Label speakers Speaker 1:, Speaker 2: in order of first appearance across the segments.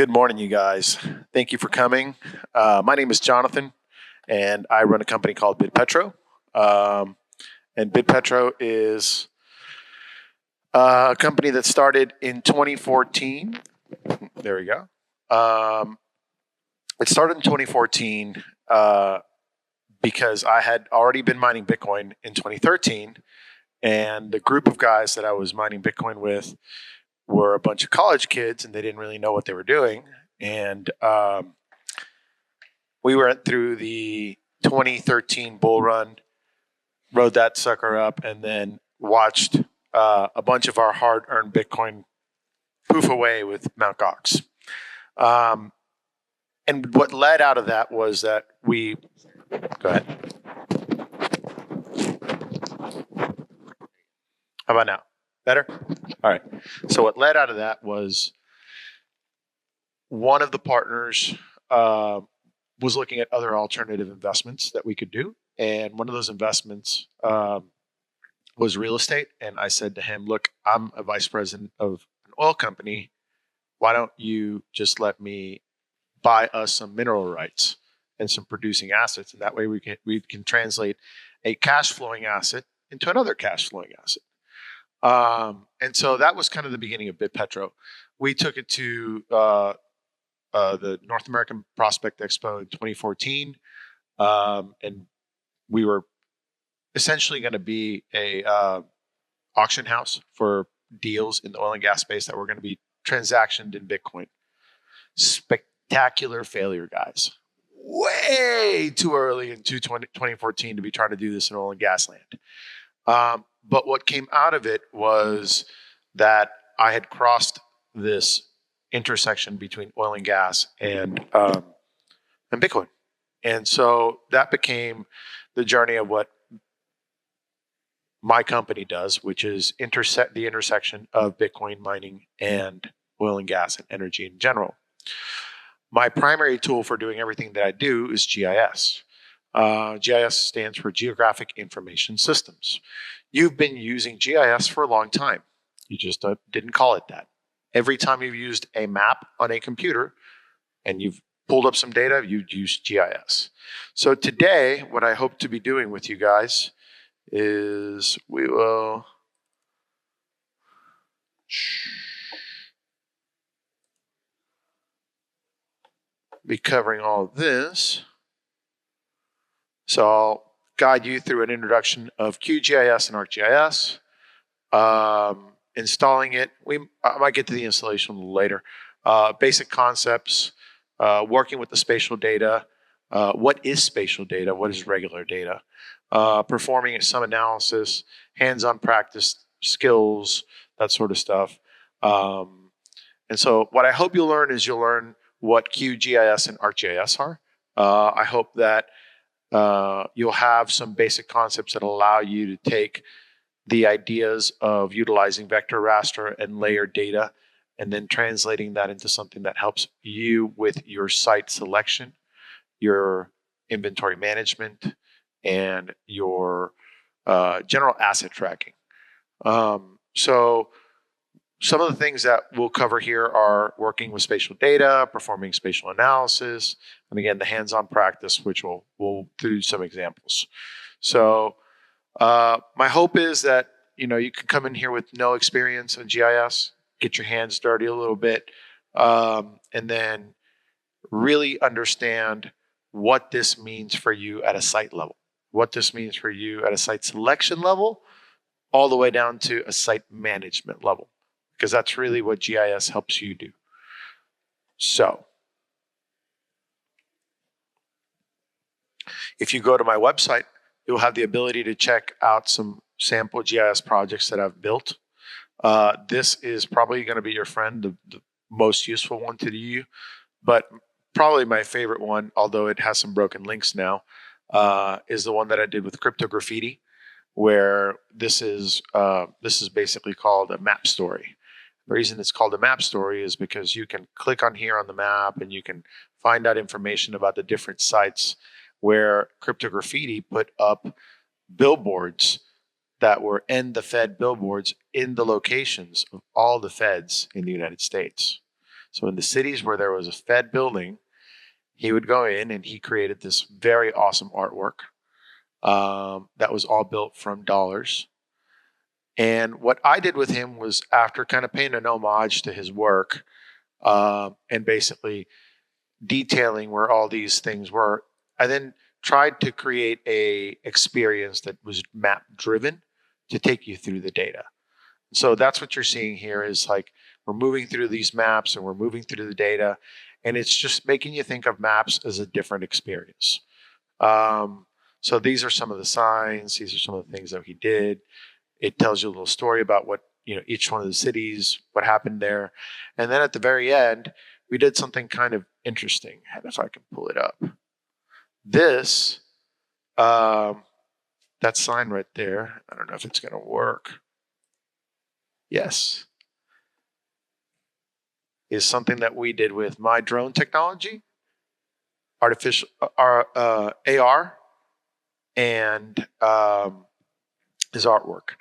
Speaker 1: Good morning, you guys. Thank you for coming. My name is Jonathan, and I run a company called BitPetro. And BitPetro is a company that started in 2014. There we go. It started in 2014 because I had already been mining Bitcoin in 2013, and the group of guys that I was mining Bitcoin with were a bunch of college kids, and they didn't really know what they were doing. And we went through the 2013 bull run, rode that sucker up, and then watched a bunch of our hard-earned Bitcoin poof away with Mt. Gox. And what led out of that was that we... Go ahead. How about now? Better? All right. So what led out of that was one of the partners was looking at other alternative investments that we could do. And one of those investments was real estate. And I said to him, look, I'm a vice president of an oil company. Why don't you just let me buy us some mineral rights and some producing assets? And that way we can translate a cash flowing asset into another cash flowing asset. And so that was kind of the beginning of BitPetro. We took it to the North American Prospect Expo in 2014, and we were essentially going to be a auction house for deals in the oil and gas space that were going to be transactioned in Bitcoin. Spectacular failure, guys. Way too early in 2014 to be trying to do this in oil and gas land. But what came out of it was that I had crossed this intersection between oil and gas and Bitcoin. And so that became the journey of what my company does, which is the intersection of Bitcoin mining and oil and gas and energy in general. My primary tool for doing everything that I do is GIS. GIS stands for Geographic Information Systems. You've been using GIS for a long time. You just didn't call it that. Every time you've used a map on a computer and you've pulled up some data, you've used GIS. So today, what I hope to be doing with you guys is we will be covering all of this. So I'll guide you through an introduction of QGIS and ArcGIS. Installing it, I might get to the installation a little later. Basic concepts, working with the spatial data. What is spatial data? What is regular data? Performing some analysis, hands-on practice skills, that sort of stuff. And so what I hope you'll learn is you'll learn what QGIS and ArcGIS are. I hope that you'll have some basic concepts that allow you to take the ideas of utilizing vector raster and layered data and then translating that into something that helps you with your site selection, your inventory management, and your general asset tracking. So some of the things that we'll cover here are working with spatial data, performing spatial analysis, and again, the hands-on practice, which we'll do some examples. So my hope is that you can come in here with no experience in GIS, get your hands dirty a little bit, and then really understand what this means for you at a site level, what this means for you at a site selection level, all the way down to a site management level, because that's really what GIS helps you do. So if you go to my website, you'll have the ability to check out some sample GIS projects that I've built. This is probably going to be your friend, the most useful one to you, but probably my favorite one, although it has some broken links now, is the one that I did with Crypto Graffiti, where this is basically called a map story. The reason it's called a map story is because you can click on here on the map and you can find out information about the different sites where Crypto Graffiti put up billboards that were end the Fed billboards in the locations of all the feds in the United States. So in the cities where there was a Fed building, he would go in and he created this very awesome artwork that was all built from dollars. And what I did with him was, after kind of paying an homage to his work and basically detailing where all these things were, I then tried to create a experience that was map driven to take you through the data. So that's what you're seeing here, is like we're moving through these maps and we're moving through the data, and it's just making you think of maps as a different experience. So these are some of the signs. These are some of the things that he did. It tells you a little story about what, each one of the cities, what happened there. And then at the very end, we did something kind of interesting. If I can pull it up. This, that sign right there, I don't know if it's going to work. Yes. Is something that we did with my drone technology, artificial AR, and his artwork.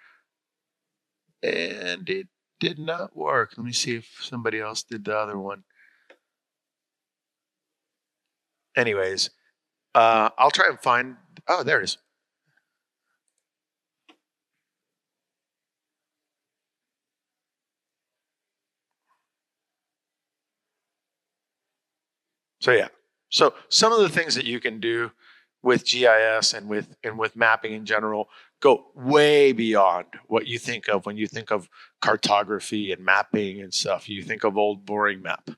Speaker 1: And it did not work. Let me see if somebody else did the other one. Anyways, I'll try and find. Oh, there it is. So yeah. So some of the things that you can do with GIS and with mapping in general go way beyond what you think of when you think of cartography and mapping and stuff. You think of old boring map.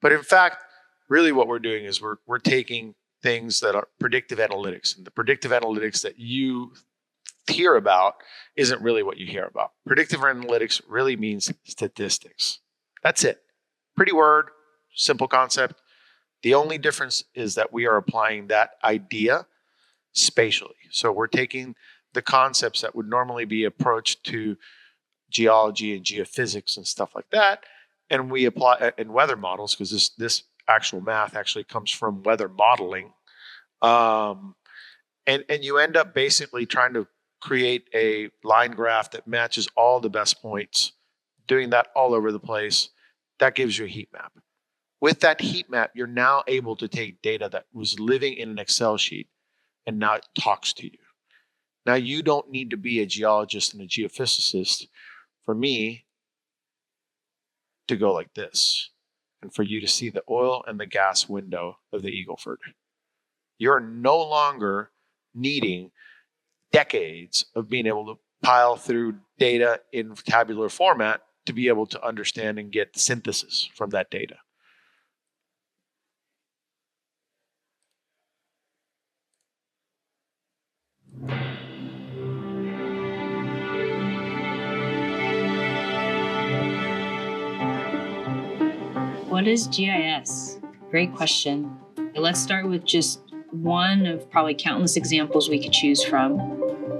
Speaker 1: But in fact, really what we're doing is we're taking things that are predictive analytics, and the predictive analytics that you hear about isn't really what you hear about. Predictive analytics really means statistics. That's it. Pretty word, simple concept. The only difference is that we are applying that idea spatially. So we're taking the concepts that would normally be approached to geology and geophysics and stuff like that, and we apply in weather models, because this actual math actually comes from weather modeling. And you end up basically trying to create a line graph that matches all the best points, doing that all over the place. That gives you a heat map. With that heat map, you're now able to take data that was living in an Excel sheet, and now it talks to you. Now, you don't need to be a geologist and a geophysicist for me to go like this and for you to see the oil and the gas window of the Eagleford. You're no longer needing decades of being able to pile through data in tabular format to be able to understand and get synthesis from that data.
Speaker 2: What is GIS? Great question. Let's start with just one of probably countless examples we could choose from.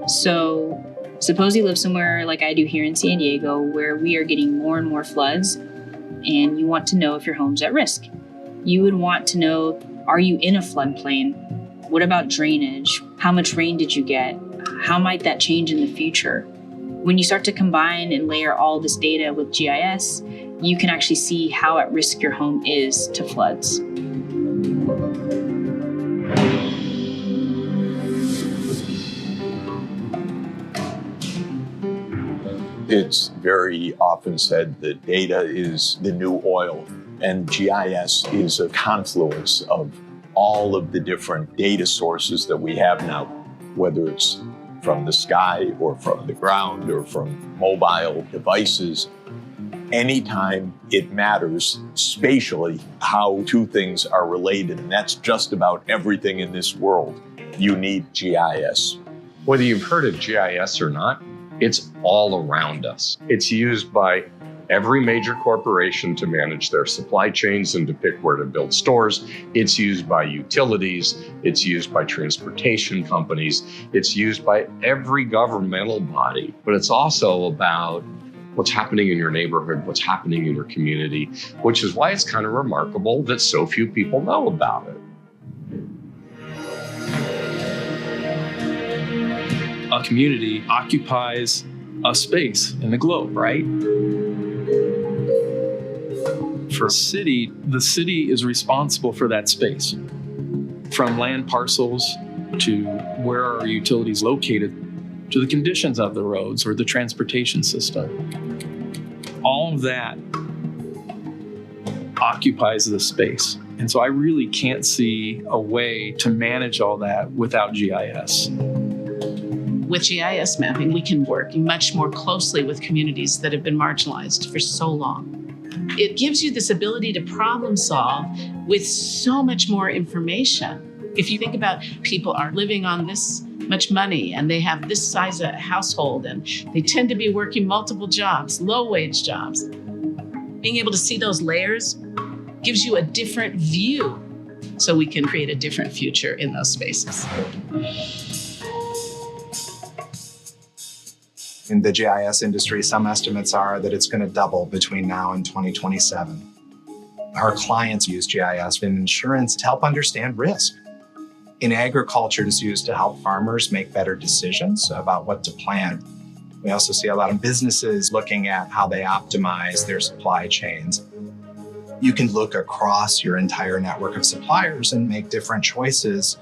Speaker 2: So suppose you live somewhere like I do here in San Diego, where we are getting more and more floods, and you want to know if your home's at risk. You would want to know, are you in a floodplain? What about drainage? How much rain did you get? How might that change in the future? When you start to combine and layer all this data with GIS, you can actually see how at risk your home is to floods.
Speaker 3: It's very often said that data is the new oil, and GIS is a confluence of all of the different data sources that we have now, whether it's from the sky or from the ground or from mobile devices. Anytime it matters spatially how two things are related, and that's just about everything in this world, you need GIS.
Speaker 4: Whether you've heard of GIS or not, it's all around us. It's used by every major corporation to manage their supply chains and to pick where to build stores. It's used by utilities. It's used by transportation companies. It's used by every governmental body. But it's also about what's happening in your neighborhood, what's happening in your community, which is why it's kind of remarkable that so few people know about it.
Speaker 5: A community occupies a space in the globe, right? For a city, the city is responsible for that space, from land parcels to where are utilities located, to the conditions of the roads or the transportation system. All of that occupies the space. And so I really can't see a way to manage all that without GIS.
Speaker 6: With GIS mapping, we can work much more closely with communities that have been marginalized for so long. It gives you this ability to problem solve with so much more information. If you think about people are living on this much money and they have this size of household and they tend to be working multiple jobs, low-wage jobs, being able to see those layers gives you a different view so we can create a different future in those spaces.
Speaker 7: In the GIS industry, some estimates are that it's going to double between now and 2027. Our clients use GIS in insurance to help understand risk. In agriculture, it's used to help farmers make better decisions about what to plant. We also see a lot of businesses looking at how they optimize their supply chains. You can look across your entire network of suppliers and make different choices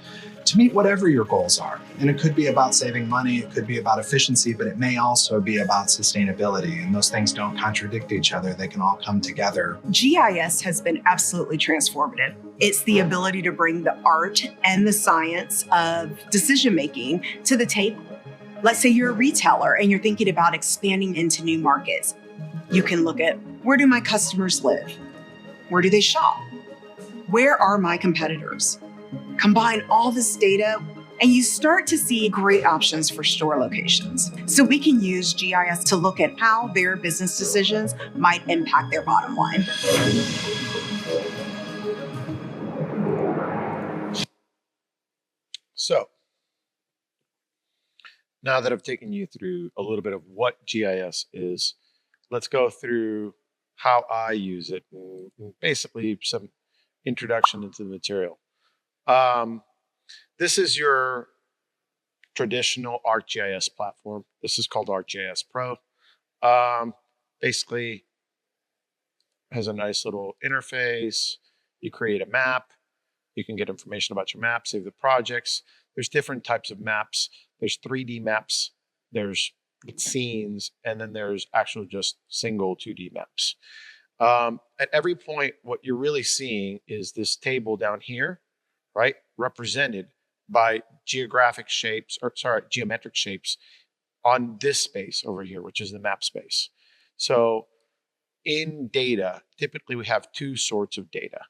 Speaker 7: to meet whatever your goals are. And it could be about saving money, it could be about efficiency, but it may also be about sustainability. And those things don't contradict each other. They can all come together.
Speaker 8: GIS has been absolutely transformative. It's the ability to bring the art and the science of decision-making to the table. Let's say you're a retailer and you're thinking about expanding into new markets. You can look at, where do my customers live? Where do they shop? Where are my competitors? Combine all this data and you start to see great options for store locations. So we can use GIS to look at how their business decisions might impact their bottom line.
Speaker 1: So, now that I've taken you through a little bit of what GIS is, let's go through how I use it, and basically some introduction into the material. This is your traditional ArcGIS platform. This is called ArcGIS Pro. Basically, has a nice little interface. You create a map. You can get information about your map, save the projects. There's different types of maps. There's 3D maps. There's scenes, and then there's actual just single 2D maps. At every point, what you're really seeing is this table down here, right? Represented by geometric shapes on this space over here, which is the map space. So in data, typically we have two sorts of data.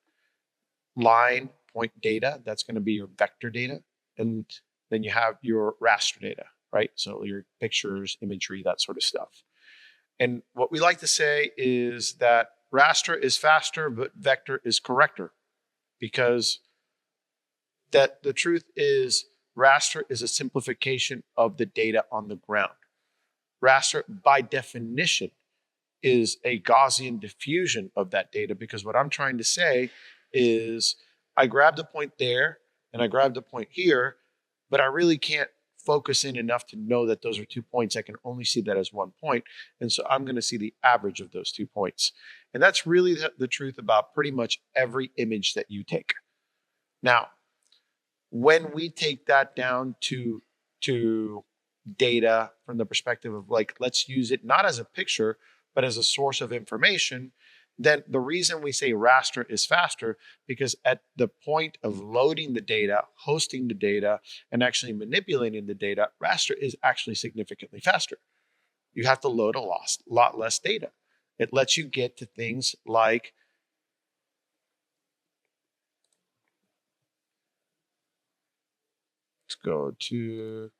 Speaker 1: Line point data, that's going to be your vector data. And then you have your raster data, right? So your pictures, imagery, that sort of stuff. And what we like to say is that raster is faster, but vector is corrector, because that the truth is raster is a simplification of the data on the ground. Raster, by definition, is a Gaussian diffusion of that data, because what I'm trying to say is I grabbed a point there and I grabbed a point here, but I really can't focus in enough to know that those are 2 points. I can only see that as 1 point. And so I'm going to see the average of those 2 points. And that's really the truth about pretty much every image that you take. Now, when we take that down to data from the perspective of, like, let's use it not as a picture, but as a source of information, then the reason we say raster is faster, because at the point of loading the data, hosting the data, and actually manipulating the data, raster is actually significantly faster. You have to load a lot less data. It lets you get to things like let's go to,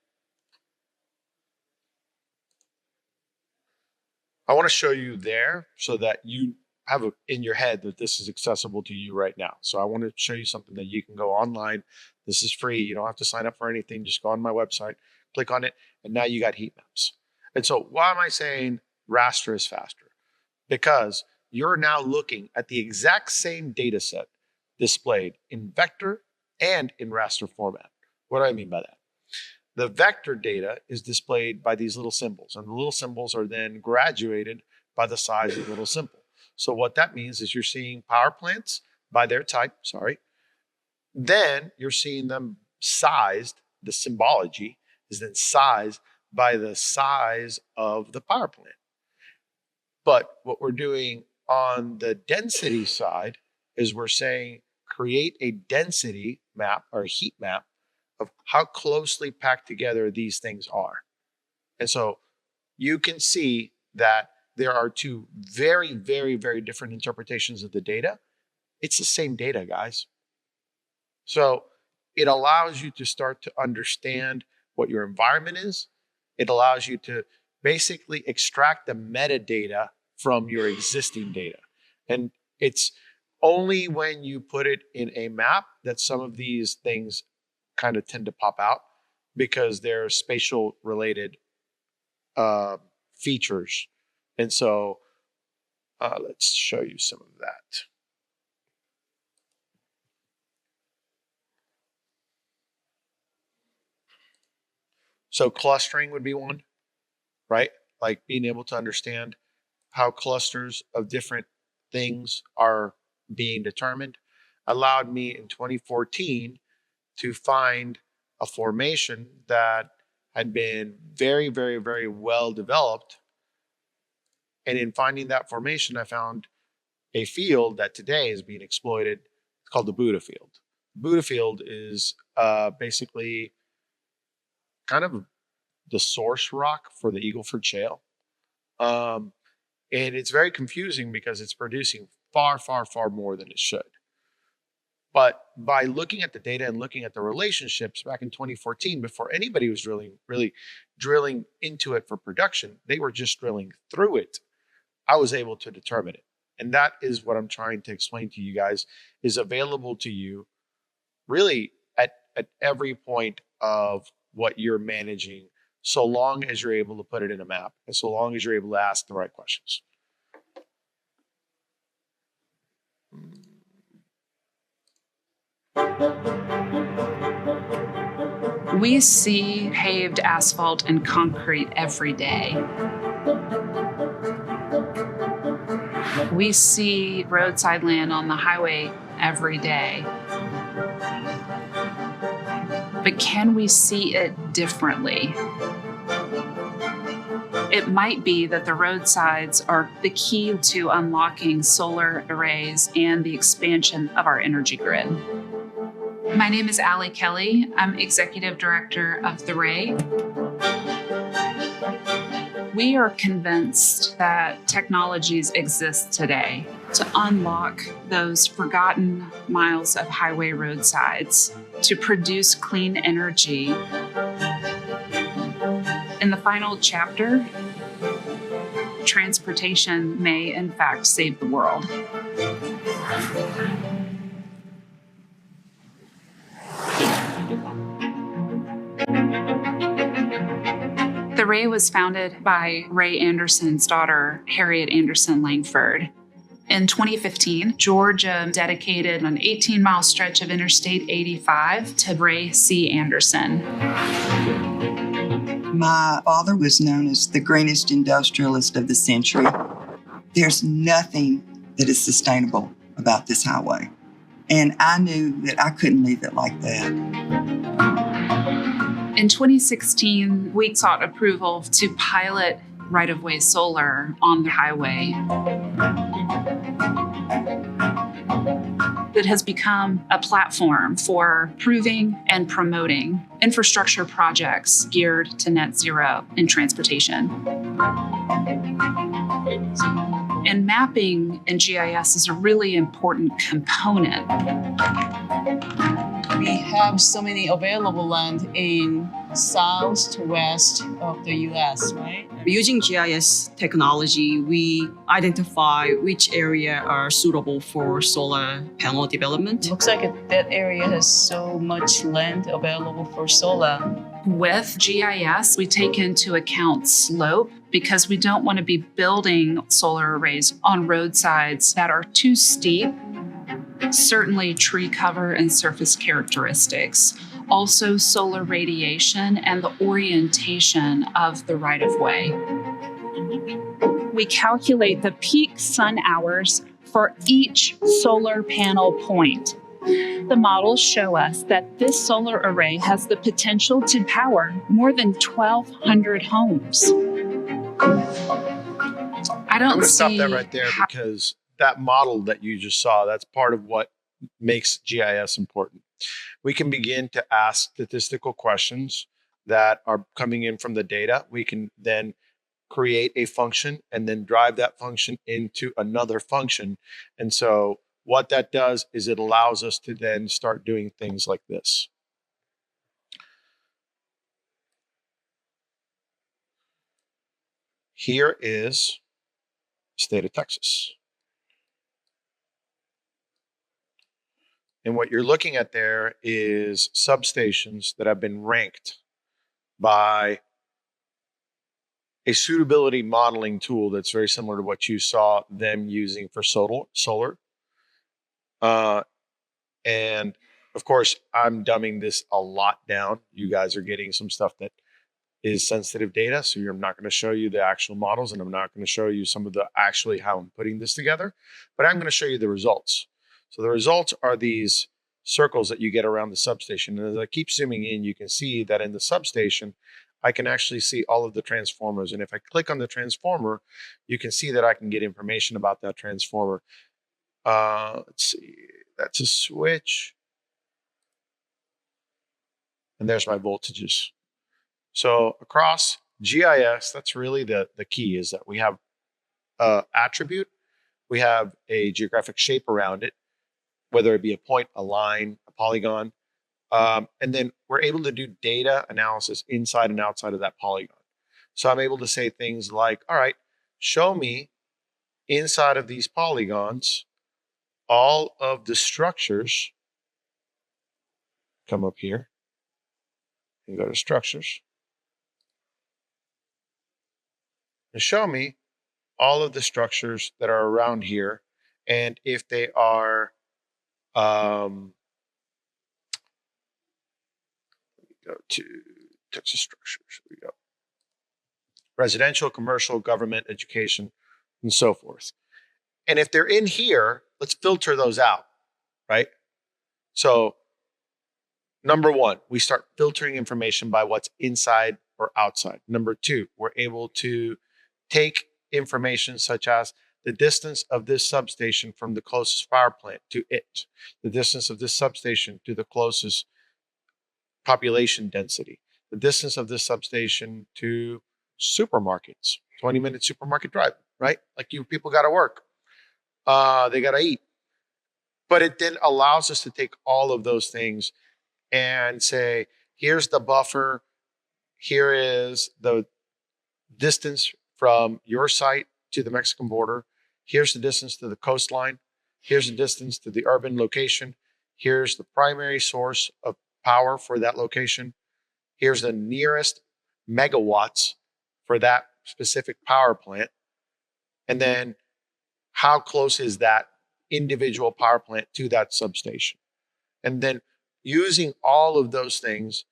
Speaker 1: I want to show you there so that you have in your head that this is accessible to you right now. So I want to show you something that you can go online. This is free. You don't have to sign up for anything. Just go on my website, click on it, and now you got heat maps. And so why am I saying raster is faster? Because you're now looking at the exact same data set displayed in vector and in raster format. What do I mean by that? The vector data is displayed by these little symbols, and the little symbols are then graduated by the size of the little symbol. So what that means is you're seeing power plants by their type, then you're seeing them sized, the symbology is then sized by the size of the power plant. But what we're doing on the density side is we're saying create a density map or a heat map of how closely packed together these things are. And so you can see that there are two very, very, very different interpretations of the data. It's the same data, guys. So it allows you to start to understand what your environment is. It allows you to basically extract the metadata from your existing data. And it's only when you put it in a map that some of these things kind of tend to pop out, because they're spatial related features. And so let's show you some of that. So clustering would be one, right? Like being able to understand how clusters of different things are being determined allowed me in 2014 to find a formation that had been very, very, very well developed. And in finding that formation, I found a field that today is being exploited. It's called the Buddha field. Buddha field is basically kind of the source rock for the Eagleford Shale. And it's very confusing because it's producing far, far, far more than it should. But by looking at the data and looking at the relationships back in 2014, before anybody was really drilling into it for production, they were just drilling through it. I was able to determine it. And that is what I'm trying to explain to you guys is available to you really at every point of what you're managing, so long as you're able to put it in a map and so long as you're able to ask the right questions.
Speaker 9: We see paved asphalt and concrete every day. We see roadside land on the highway every day. But can we see it differently? It might be that the roadsides are the key to unlocking solar arrays and the expansion of our energy grid. My name is Allie Kelly. I'm Executive Director of the RAY. We are convinced that technologies exist today to unlock those forgotten miles of highway roadsides, to produce clean energy. In the final chapter, transportation may in fact save the world. The RAY was founded by Ray Anderson's daughter, Harriet Anderson Langford. In 2015, Georgia dedicated an 18-mile stretch of Interstate 85 to Ray C. Anderson.
Speaker 10: My father was known as the greatest industrialist of the century. There's nothing that is sustainable about this highway. And I knew that I couldn't leave it like that.
Speaker 9: In 2016, we sought approval to pilot right-of-way solar on the highway. It has become a platform for proving and promoting infrastructure projects geared to net zero in transportation. And mapping in GIS is a really important component.
Speaker 11: We have so many available land in south to west of the US, right?
Speaker 12: Using GIS technology, we identify which area are suitable for solar panel development.
Speaker 11: Looks like that area has so much land available for solar.
Speaker 9: With GIS, we take into account slope because we don't want to be building solar arrays on roadsides that are too steep. Certainly tree cover and surface characteristics. Also solar radiation and the orientation of the right-of-way. we calculate the peak sun hours for each solar panel point. The models show us that this solar array has the potential to power more than 1,200 homes.
Speaker 1: I'm going to stop that right there because that model that you just saw, that's part of what makes GIS important. We can begin to ask statistical questions that are coming in from the data. We can then create a function and then drive that function into another function. And so what that does is it allows us to then start doing things like this. Here is the state of Texas. And what you're looking at there is substations that have been ranked by a suitability modeling tool that's very similar to what you saw them using for solar. And of course, I'm dumbing this a lot down. You guys are getting some stuff that is sensitive data, so I'm not going to show you the actual models, and I'm not going to show you some of the actually how I'm putting this together, but I'm going to show you the results. So the results are these circles that you get around the substation. And as I keep zooming in, you can see that in the substation, I can actually see all of the transformers. And if I click on the transformer, you can see that I can get information about that transformer. Let's see, that's a switch. And there's my voltages. So across GIS, that's really the key, is that we have an attribute, we have a geographic shape around it, whether it be a point, a line, a polygon, and then we're able to do data analysis inside and outside of that polygon. So I'm able to say things like, all right, show me inside of these polygons all of the structures. Come up here and go to structures. And show me all of the structures that are around here, and if they are go to Texas structures. Here we go. Residential, commercial, government, education, and so forth. And if they're in here, let's filter those out, right? So number one, we start filtering information by what's inside or outside. Number two, we're able to take information such as the distance of this substation from the closest power plant to it, the distance of this substation to the closest population density, the distance of this substation to supermarkets, 20-minute supermarket drive, right? Like, you people got to work. They got to eat. But it then allows us to take all of those things and say, here's the buffer. Here is the distance from your site to the Mexican border. Here's the distance to the coastline. Here's the distance to the urban location. Here's the primary source of power for that location. Here's the nearest megawatts for that specific power plant. And then how close is that individual power plant to that substation? And then using all of those things,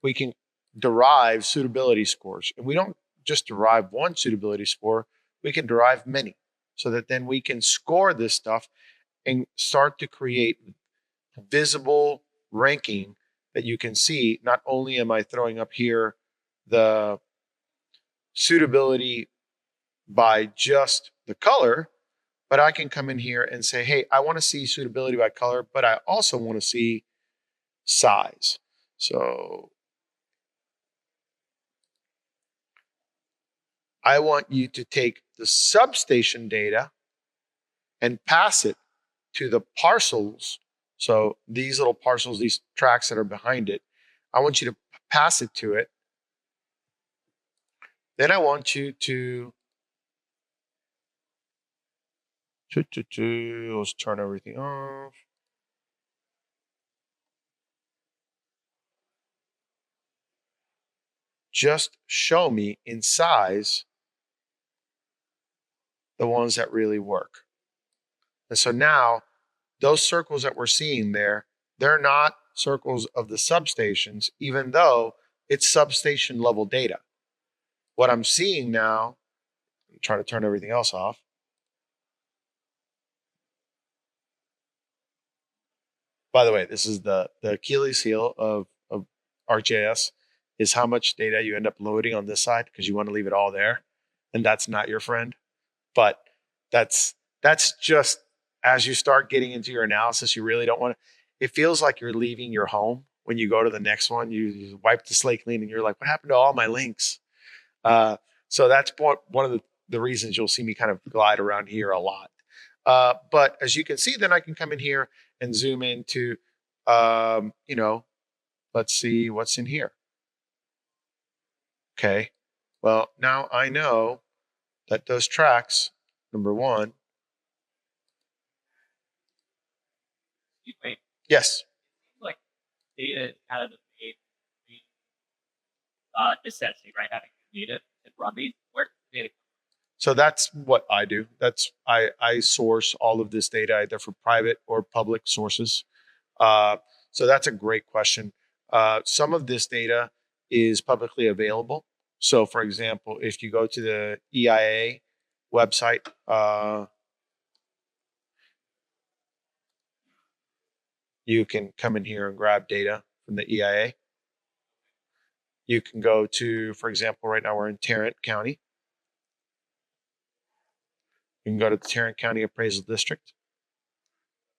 Speaker 1: we can derive suitability scores. And we don't just derive one suitability score, we can derive many, so that then we can score this stuff and start to create visible ranking that you can see. Not only am I throwing up here the suitability by just the color, but I can come in here and say, hey, I want to see suitability by color, but I also want to see size. So I want you to take the substation data and pass it to the parcels. So these little parcels, these tracks that are behind it, I want you to pass it to it. Then I want you to let's turn everything off. Just show me in size the ones that really work. And so now those circles that we're seeing there, they're not circles of the substations, even though it's substation level data. What I'm seeing now, try to turn everything else off. By the way, this is the Achilles heel of ArcGIS is how much data you end up loading on this side because you want to leave it all there. And that's not your friend. But that's just as you start getting into your analysis, you really don't want to. It feels like you're leaving your home when you go to the next one. You wipe the slate clean and you're like, what happened to all my links? So that's one of the reasons you'll see me kind of glide around here a lot. But as you can see, then I can come in here and zoom into, let's see what's in here. Okay. Well, now I know that those tracks, number one.
Speaker 13: Wait.
Speaker 1: Yes.
Speaker 13: Like data out of the necessity, right? Having data and run these, where data.
Speaker 1: So that's what I do. I source all of this data either from private or public sources. So that's a great question. Some of this data is publicly available. So for example, if you go to the EIA website, you can come in here and grab data from the EIA. You can go to, for example, right now we're in Tarrant County. You can go to the Tarrant County Appraisal District,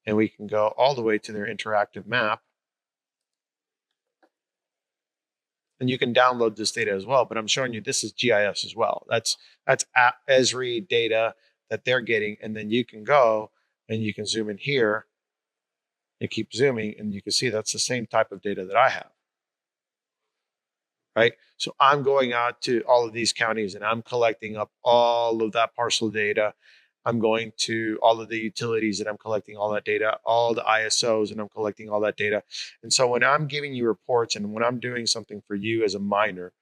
Speaker 1: and we can go all the way to their interactive map. And you can download this data as well, but I'm showing you this is GIS as well. That's Esri data that they're getting, and then you can go and you can zoom in here and keep zooming, and you can see that's the same type of data that I have. Right? So I'm going out to all of these counties and I'm collecting up all of that parcel data. I'm going to all of the utilities and I'm collecting all that data, all the ISOs, and I'm collecting all that data. And so when I'm giving you reports and when I'm doing something for you as a miner,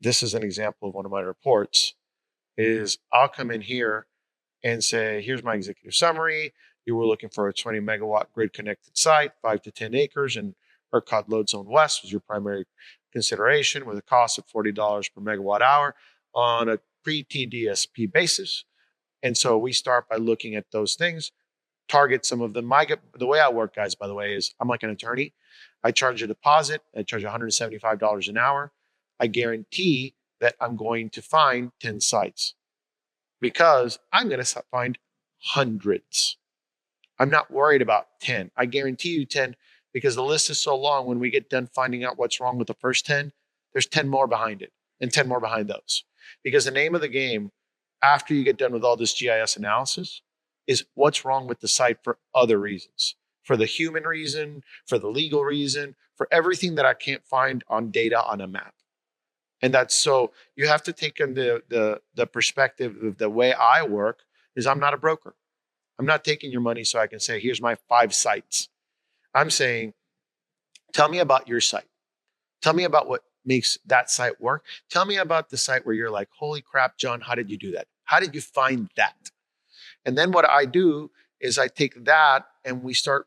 Speaker 1: this is an example of one of my reports, is I'll come in here and say, here's my executive summary. You were looking for a 20 megawatt grid connected site, 5 to 10 acres, and ERCOT load zone west was your primary consideration with a cost of $40 per megawatt hour on a pre-TDSP basis. And so we start by looking at those things, target some of them. The way I work, guys, by the way, is I'm like an attorney. I charge a deposit. I charge $175 an hour. I guarantee that I'm going to find 10 sites because I'm going to find hundreds. I'm not worried about 10. I guarantee you 10 because the list is so long. When we get done finding out what's wrong with the first 10, there's 10 more behind it and 10 more behind those. Because the name of the game, after you get done with all this GIS analysis, is what's wrong with the site for other reasons, for the human reason, for the legal reason, for everything that I can't find on data on a map. And that's so you have to take in the perspective of the way I work is I'm not a broker. I'm not taking your money so I can say, here's my 5 sites. I'm saying, tell me about your site. Tell me about what makes that site work. Tell me about the site where you're like, holy crap, John, how did you do that? How did you find that? And then what I do is I take that and we start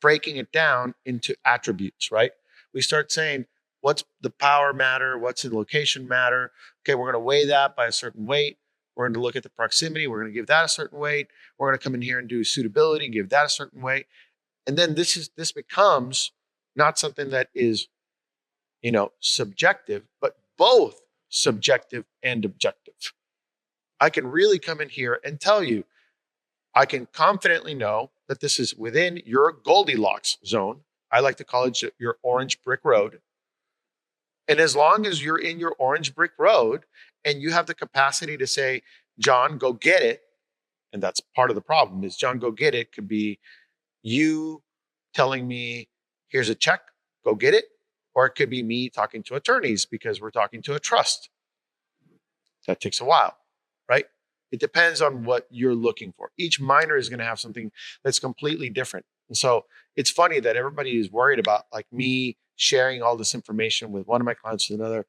Speaker 1: breaking it down into attributes, right? We start saying, what's the power matter? What's the location matter? Okay, we're going to weigh that by a certain weight. We're going to look at the proximity. We're going to give that a certain weight. We're going to come in here and do suitability, give that a certain weight. And then this becomes not something that is, subjective, but both subjective and objective. I can really come in here and tell you, I can confidently know that this is within your Goldilocks zone. I like to call it your orange brick road. And as long as you're in your orange brick road and you have the capacity to say, John, go get it. And that's part of the problem is John, go get it could be you telling me, here's a check, go get it. Or it could be me talking to attorneys because we're talking to a trust. That takes a while, right? It depends on what you're looking for. Each miner is going to have something that's completely different. And so it's funny that everybody is worried about like me sharing all this information with one of my clients to another.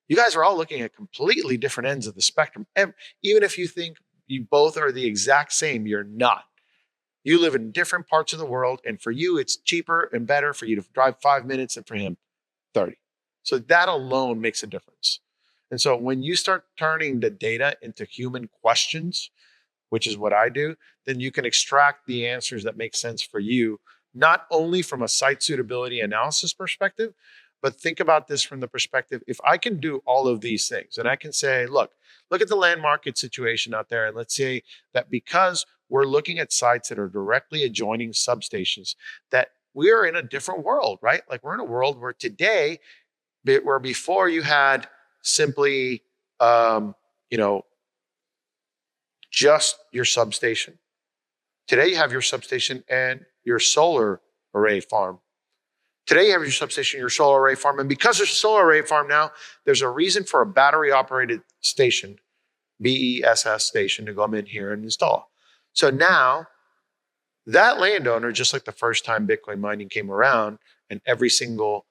Speaker 1: You guys are all looking at completely different ends of the spectrum. Even if you think you both are the exact same, you're not. You live in different parts of the world. And for you, it's cheaper and better for you to drive 5 minutes than for him 30. So that alone makes a difference. And so when you start turning the data into human questions, which is what I do, then you can extract the answers that make sense for you, not only from a site suitability analysis perspective, but think about this from the perspective, if I can do all of these things and I can say, look at the land market situation out there. And let's say that because we're looking at sites that are directly adjoining substations, that we're in a different world, right? Like we're in a world where today, where before you had simply, just your substation. Today you have your substation and your solar array farm. Today you have your substation, your solar array farm. And because there's a solar array farm now, there's a reason for a battery operated station, BESS station, to come in here and install. So now that landowner, just like the first time Bitcoin mining came around and every single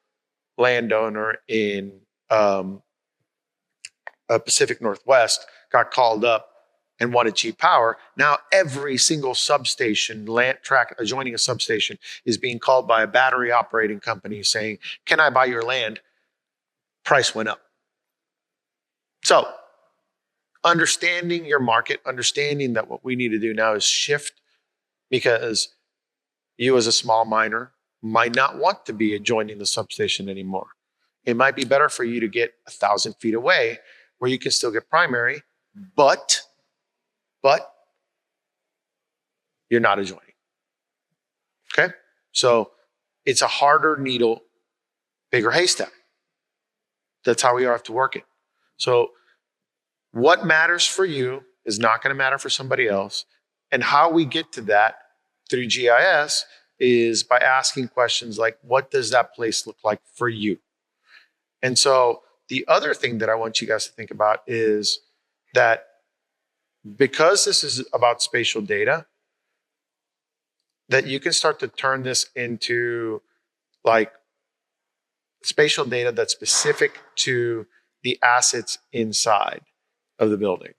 Speaker 1: landowner in Pacific Northwest got called up and wanted cheap power, now every single substation, land track adjoining a substation, is being called by a battery operating company saying, can I buy your land? Price went up. So understanding your market, understanding that what we need to do now is shift, because you as a small miner might not want to be adjoining the substation anymore. It might be better for you to get 1,000 feet away where you can still get primary, but you're not adjoining. Okay? So it's a harder needle, bigger haystack. That's how we have to work it. So what matters for you is not going to matter for somebody else. And how we get to that through GIS is by asking questions like, what does that place look like for you? And so the other thing that I want you guys to think about is that because this is about spatial data, that you can start to turn this into like spatial data that's specific to the assets inside of the building.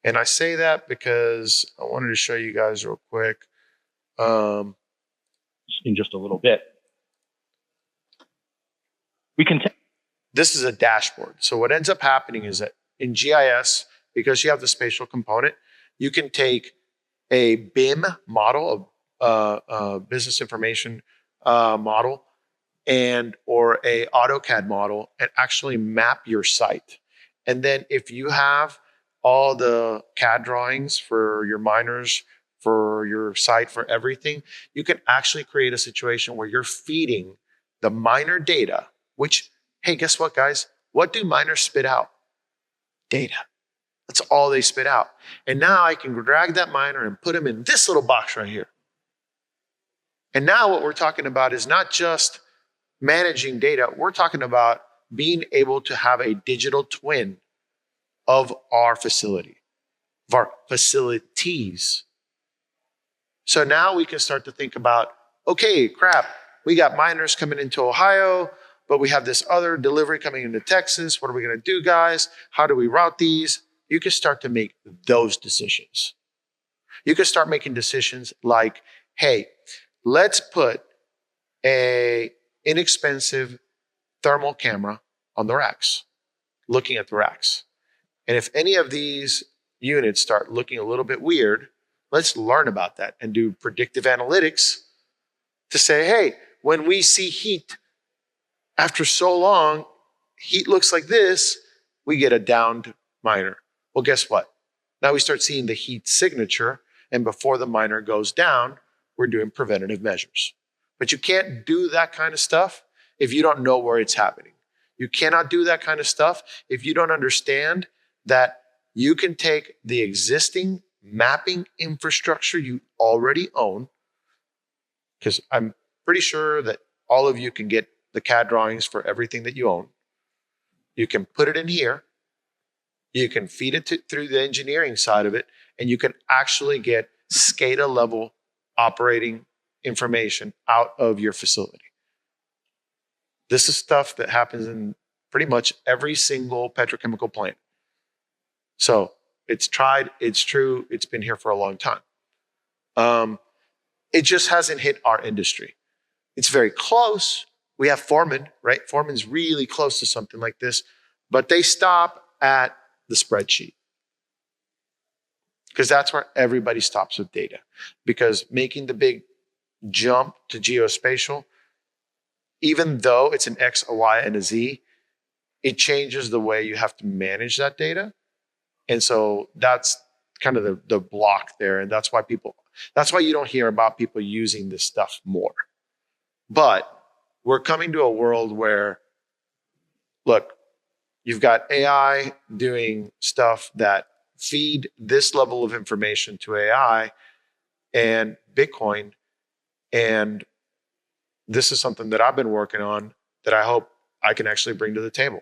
Speaker 1: And I say that because I wanted to show you guys real quick.
Speaker 13: In just a little bit.
Speaker 1: This is a dashboard. So what ends up happening is that in GIS, because you have the spatial component, you can take a BIM model, business information model, or a AutoCAD model, and actually map your site. And then if you have all the CAD drawings for your miners, for your site, for everything, you can actually create a situation where you're feeding the miner data, which, hey, guess what, guys? What do miners spit out? Data. That's all they spit out. And now I can drag that miner and put him in this little box right here. And now what we're talking about is not just managing data. We're talking about being able to have a digital twin of our facility, of our facilities. So now we can start to think about, okay, crap, we got miners coming into Ohio, but we have this other delivery coming into Texas. What are we going to do, guys? How do we route these? You can start to make those decisions. You can start making decisions like, hey, let's put an inexpensive thermal camera on the racks, looking at the racks. And if any of these units start looking a little bit weird, let's learn about that and do predictive analytics to say, hey, when we see heat after so long, heat looks like this, we get a downed miner. Well, guess what? Now we start seeing the heat signature, and before the miner goes down, we're doing preventative measures. But you can't do that kind of stuff if you don't know where it's happening. You cannot do that kind of stuff if you don't understand that you can take the existing mapping infrastructure you already own, because I'm pretty sure that all of you can get the CAD drawings for everything that you own. You can put it in here. You can feed it through the engineering side of it, and you can actually get SCADA level operating information out of your facility. This is stuff that happens in pretty much every single petrochemical plant. So it's tried, it's true, it's been here for a long time. It just hasn't hit our industry. It's very close. We have Foreman, right? Foreman's really close to something like this, but they stop at the spreadsheet, because that's where everybody stops with data. Because making the big jump to geospatial, even though it's an X, a Y, and a Z, it changes the way you have to manage that data. And so that's kind of the block there. And that's why you don't hear about people using this stuff more. But we're coming to a world where, look, you've got AI doing stuff that feed this level of information to AI and Bitcoin. And this is something that I've been working on that I hope I can actually bring to the table.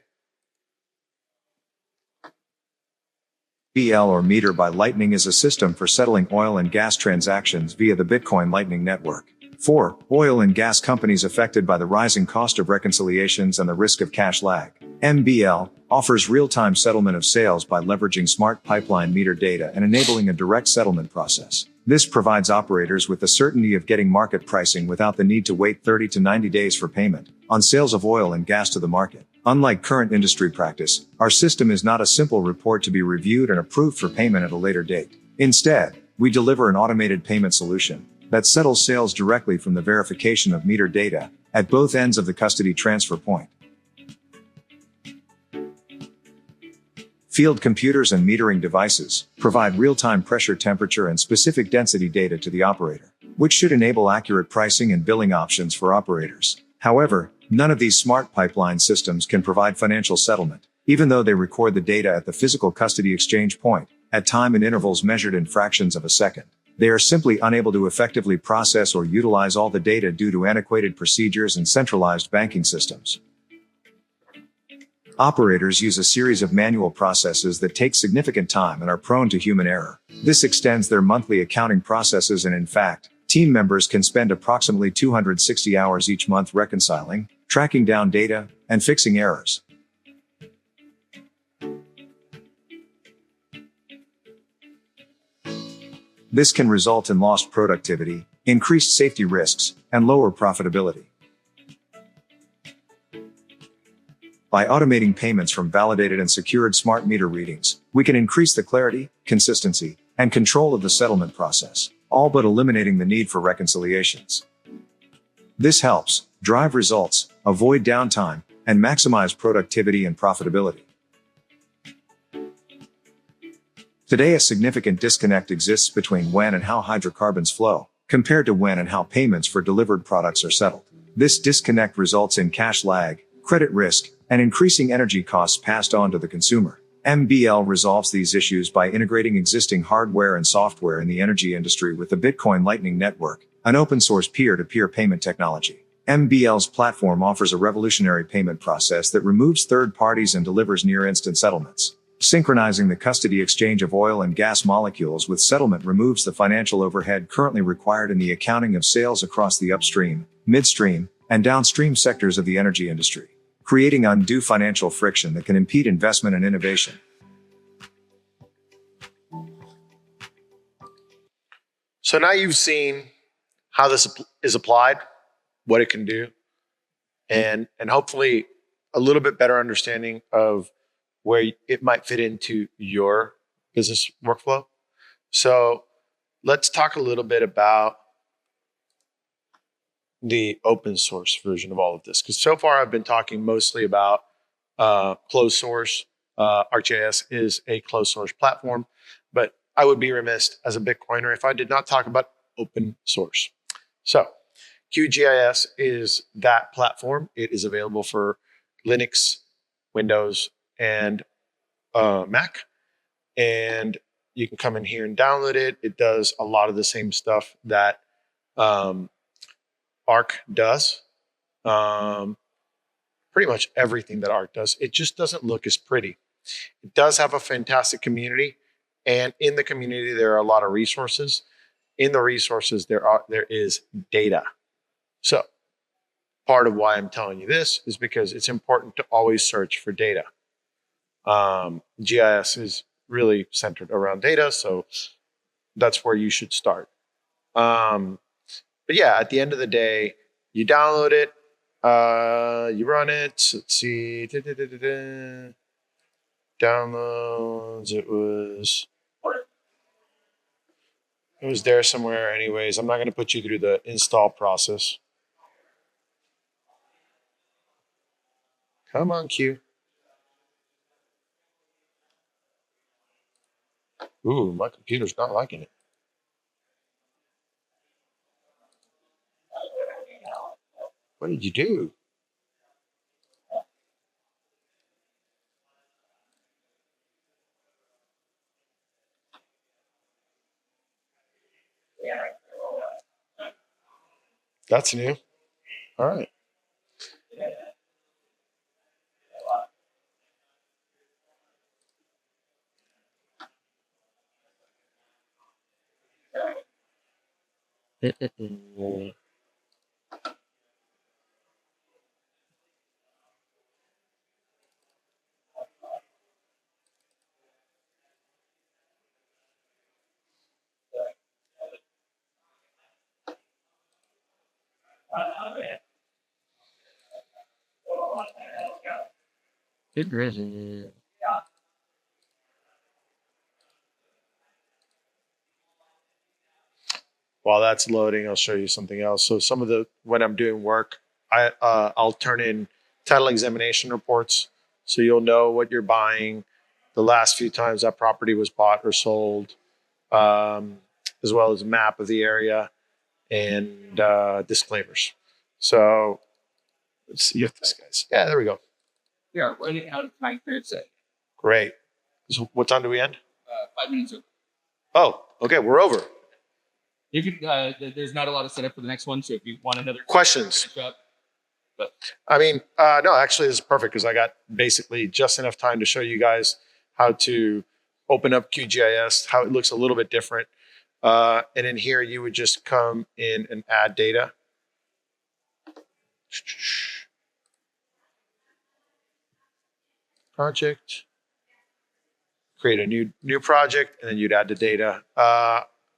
Speaker 14: BL, or Meter by Lightning, is a system for settling oil and gas transactions via the Bitcoin Lightning Network. For oil and gas companies affected by the rising cost of reconciliations and the risk of cash lag, MBL offers real-time settlement of sales by leveraging smart pipeline meter data and enabling a direct settlement process. This provides operators with the certainty of getting market pricing without the need to wait 30 to 90 days for payment on sales of oil and gas to the market. Unlike current industry practice, our system is not a simple report to be reviewed and approved for payment at a later date. Instead, we deliver an automated payment solution that settles sales directly from the verification of meter data at both ends of the custody transfer point. Field computers and metering devices provide real-time pressure, temperature, and specific density data to the operator, which should enable accurate pricing and billing options for operators. However, none of these smart pipeline systems can provide financial settlement, even though they record the data at the physical custody exchange point, at time and intervals measured in fractions of a second. They are simply unable to effectively process or utilize all the data due to antiquated procedures and centralized banking systems. Operators use a series of manual processes that take significant time and are prone to human error. This extends their monthly accounting processes, and in fact, team members can spend approximately 260 hours each month reconciling, tracking down data, and fixing errors. This can result in lost productivity, increased safety risks, and lower profitability. By automating payments from validated and secured smart meter readings, we can increase the clarity, consistency, and control of the settlement process, all but eliminating the need for reconciliations. This helps drive results, avoid downtime, and maximize productivity and profitability. Today, a significant disconnect exists between when and how hydrocarbons flow, compared to when and how payments for delivered products are settled. This disconnect results in cash lag, credit risk, and increasing energy costs passed on to the consumer. MBL resolves these issues by integrating existing hardware and software in the energy industry with the Bitcoin Lightning Network, an open-source peer-to-peer payment technology. MBL's platform offers a revolutionary payment process that removes third parties and delivers near-instant settlements. Synchronizing the custody exchange of oil and gas molecules with settlement removes the financial overhead currently required in the accounting of sales across the upstream, midstream, and downstream sectors of the energy industry, creating undue financial friction that can impede investment and innovation.
Speaker 1: So now you've seen how this is applied, what it can do, and hopefully a little bit better understanding of where it might fit into your business workflow. So let's talk a little bit about the open source version of all of this, because so far I've been talking mostly about closed source. ArcGIS is a closed source platform, but I would be remiss as a Bitcoiner if I did not talk about open source. So QGIS is that platform. It is available for Linux, Windows, and Mac. And you can come in here and download it. It does a lot of the same stuff that Arc does. Pretty much everything that Arc does. It just doesn't look as pretty. It does have a fantastic community. And in the community, there are a lot of resources. In the resources, there is data. So part of why I'm telling you this is because it's important to always search for data. GIS is really centered around data, so that's where you should start. But yeah, at the end of the day, you download it, you run it. Let's see, Downloads, it was there somewhere anyways. I'm not going to put you through the install process. Come on, Q. Ooh, my computer's not liking it. What did you do? That's new. All right. While that's loading, I'll show you something else. So some of the, when I'm doing work, I'll turn in title examination reports. So you'll know what you're buying, the last few times that property was bought or sold, as well as a map of the area and disclaimers. So let's see if this guy's, yeah, there we go.
Speaker 13: We are running out of time Thursday.
Speaker 1: Great. So what time do we end?
Speaker 13: 5 minutes over.
Speaker 1: Oh, okay, we're over.
Speaker 13: You could. There's not a lot of setup for the next one, so if you want another
Speaker 1: questions,
Speaker 13: but
Speaker 1: I mean, no, actually, this is perfect because I got basically just enough time to show you guys how to open up QGIS, how it looks a little bit different, and in here you would just come in and add data. Project, create a new project, and then you'd add the data.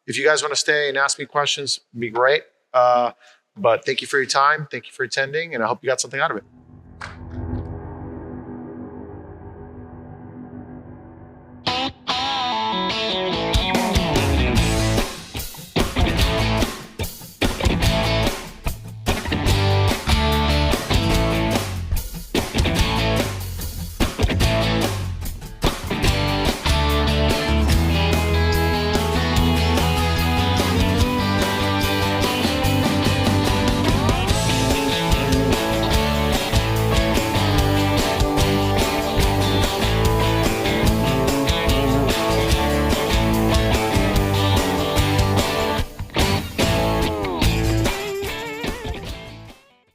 Speaker 1: If you guys want to stay and ask me questions, it'd be great. But thank you for your time. Thank you for attending, and I hope you got something out of it.